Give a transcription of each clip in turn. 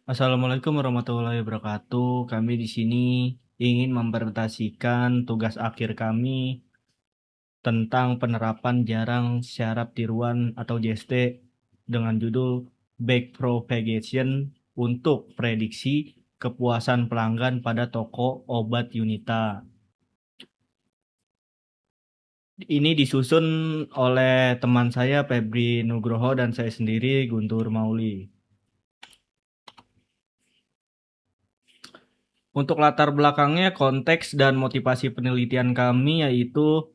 Assalamualaikum warahmatullahi wabarakatuh. Kami di sini ingin mempresentasikan tugas akhir kami tentang penerapan jarang syarat tiruan atau JST dengan judul Backpropagation untuk prediksi kepuasan pelanggan pada toko obat Yunita. Ini disusun oleh teman saya Febri Nugroho dan saya sendiri Guntur Mauli. Untuk latar belakangnya, konteks dan motivasi penelitian kami yaitu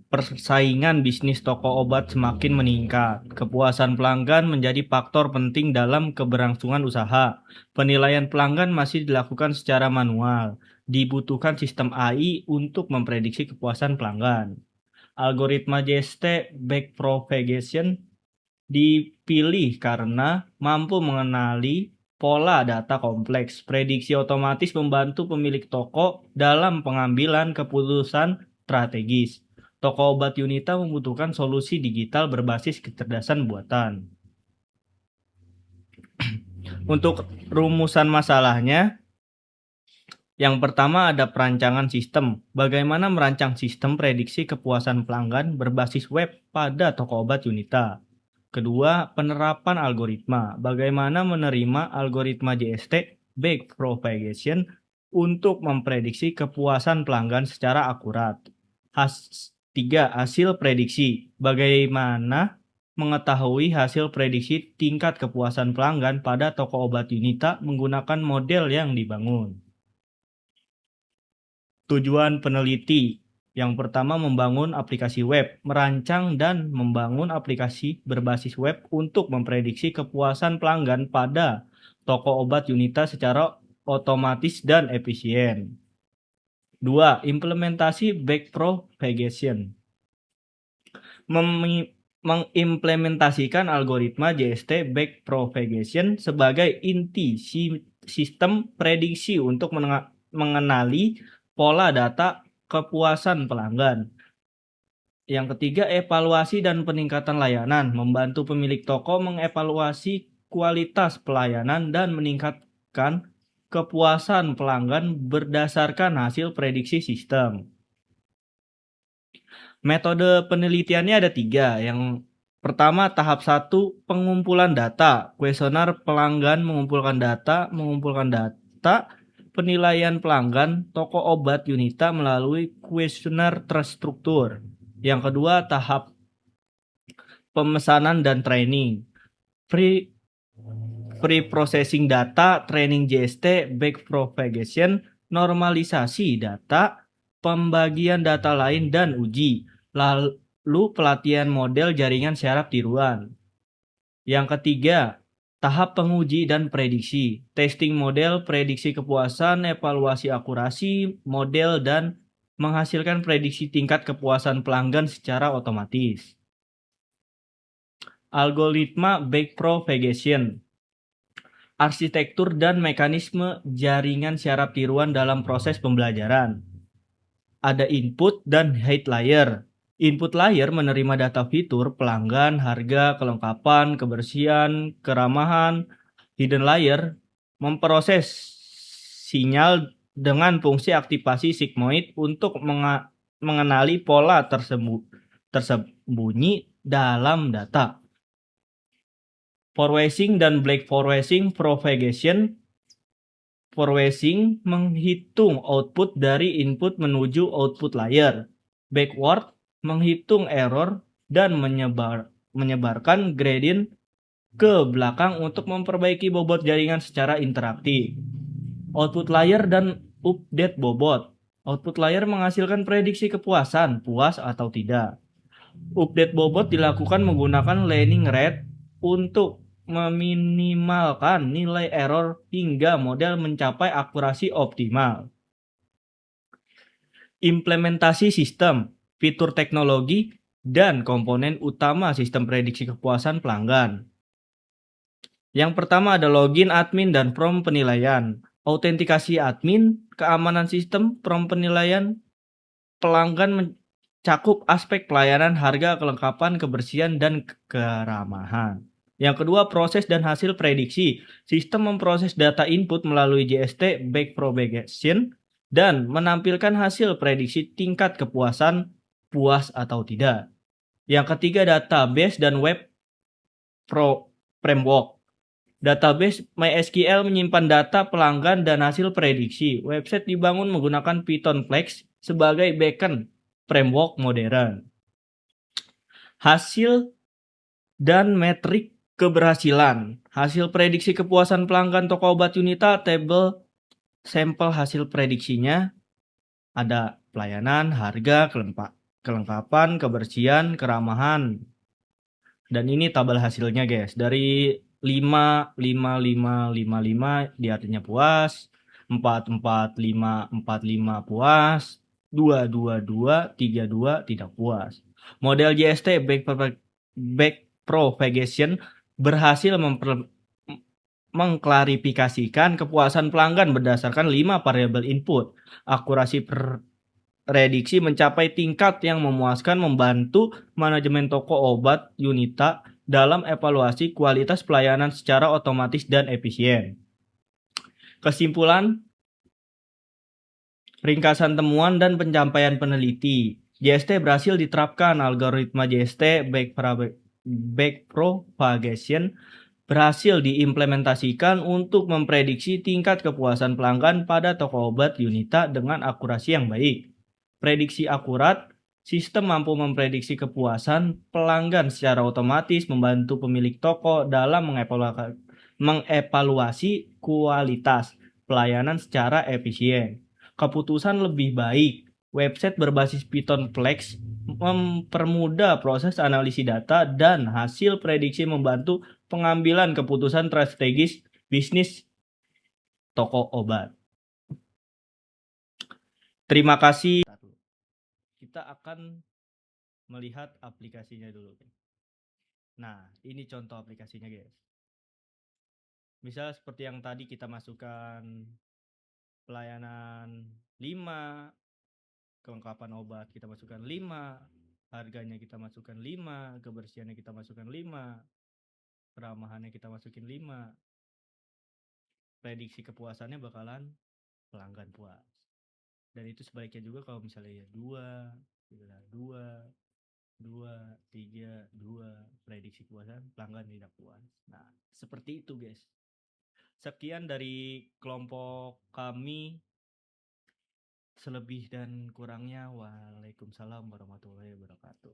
persaingan bisnis toko obat semakin meningkat. Kepuasan pelanggan menjadi faktor penting dalam keberlangsungan usaha. Penilaian pelanggan masih dilakukan secara manual. Dibutuhkan sistem AI untuk memprediksi kepuasan pelanggan. Algoritma JST Backpropagation dipilih karena mampu mengenali pola data kompleks. Prediksi otomatis membantu pemilik toko dalam pengambilan keputusan strategis. Toko obat Yunita membutuhkan solusi digital berbasis kecerdasan buatan. Untuk rumusan masalahnya, yang pertama ada perancangan sistem. Bagaimana merancang sistem prediksi kepuasan pelanggan berbasis web pada toko obat Yunita. Kedua, penerapan algoritma. Bagaimana menerima algoritma JST Backpropagation untuk memprediksi kepuasan pelanggan secara akurat. Tiga, hasil prediksi. Bagaimana mengetahui hasil prediksi tingkat kepuasan pelanggan pada toko obat Yunita menggunakan model yang dibangun. Tujuan peneliti. Yang pertama, membangun aplikasi web, merancang dan membangun aplikasi berbasis web untuk memprediksi kepuasan pelanggan pada toko obat Yunita secara otomatis dan efisien. 2. Implementasi backpropagation. Mengimplementasikan algoritma JST backpropagation sebagai inti sistem prediksi untuk mengenali pola data kepuasan pelanggan. Yang ketiga, evaluasi dan peningkatan layanan. Membantu pemilik toko mengevaluasi kualitas pelayanan dan meningkatkan kepuasan pelanggan berdasarkan hasil prediksi sistem. Metode penelitiannya ada 3. Yang pertama, tahap 1, pengumpulan data. Kuesioner pelanggan mengumpulkan data, penilaian pelanggan toko obat Yunita melalui kuesioner terstruktur. Yang kedua, tahap pemesanan dan training. Pre-processing data, training JST, backpropagation, normalisasi data, pembagian data lain dan uji. Lalu pelatihan model jaringan syarat tiruan. Yang ketiga, tahap penguji dan prediksi. Testing model, prediksi kepuasan, evaluasi akurasi model, dan menghasilkan prediksi tingkat kepuasan pelanggan secara otomatis. Algoritma backpropagation. Arsitektur dan mekanisme jaringan syarat tiruan dalam proses pembelajaran. Ada input dan hide layer. Input layer menerima data fitur, pelanggan, harga, kelengkapan, kebersihan, keramahan. Hidden layer memproses sinyal dengan fungsi aktivasi sigmoid untuk mengenali pola tersembunyi dalam data. Forwarding dan black forwarding propagation. Forwarding menghitung output dari input menuju output layer. Backward menghitung error dan menyebarkan gradient ke belakang untuk memperbaiki bobot jaringan secara interaktif. Output layer dan update bobot. Output layer menghasilkan prediksi kepuasan, puas atau tidak. Update bobot dilakukan menggunakan learning rate untuk meminimalkan nilai error hingga model mencapai akurasi optimal. Implementasi sistem, fitur teknologi, dan komponen utama sistem prediksi kepuasan pelanggan. Yang pertama ada login admin dan prompt penilaian. Autentikasi admin, keamanan sistem, prompt penilaian, pelanggan mencakup aspek pelayanan, harga, kelengkapan, kebersihan, dan keramahan. Yang kedua, proses dan hasil prediksi. Sistem memproses data input melalui JST backpropagation dan menampilkan hasil prediksi tingkat kepuasan puas atau tidak. Yang ketiga, database dan web framework. Database MySQL menyimpan data pelanggan dan hasil prediksi. Website dibangun menggunakan Python Flex sebagai backend framework modern. Hasil dan metrik keberhasilan. Hasil prediksi kepuasan pelanggan toko obat Yunita, tabel sampel hasil prediksinya ada pelayanan, harga, kelengkapan, kebersihan, keramahan. Dan ini tabel hasilnya, guys. Dari 5, 5, 5, 5, 5 di artinya puas, 4, 4, 5, 4, 5 puas, 2, 2, 2, 3, 2 tidak puas. Model JST backpropagation berhasil mengklarifikasikan kepuasan pelanggan berdasarkan 5 variabel input. Akurasi prediksi mencapai tingkat yang memuaskan, membantu manajemen toko obat Yunita dalam evaluasi kualitas pelayanan secara otomatis dan efisien. Kesimpulan, ringkasan temuan dan pencapaian peneliti. JST berhasil diterapkan. Algoritma JST backpropagation berhasil diimplementasikan untuk memprediksi tingkat kepuasan pelanggan pada toko obat Yunita dengan akurasi yang baik. Prediksi akurat, sistem mampu memprediksi kepuasan pelanggan secara otomatis, membantu pemilik toko dalam mengevaluasi kualitas pelayanan secara efisien. Keputusan lebih baik. Website berbasis Python Flex mempermudah proses analisis data dan hasil prediksi, membantu pengambilan keputusan strategis bisnis toko obat. Terima kasih. Kita akan melihat aplikasinya dulu. Nah, ini contoh aplikasinya, guys. Misal seperti yang tadi kita masukkan pelayanan 5, kelengkapan obat kita masukkan 5, harganya kita masukkan 5, kebersihannya kita masukkan 5, keramahannya kita masukin 5. Prediksi kepuasannya bakalan pelanggan puas. Dan itu sebaliknya juga kalau misalnya ya 2, 3, 2, prediksi kepuasan pelanggan tidak puas. Nah, seperti itu, guys. Sekian dari kelompok kami. Selebih dan kurangnya, waalaikumsalam warahmatullahi wabarakatuh.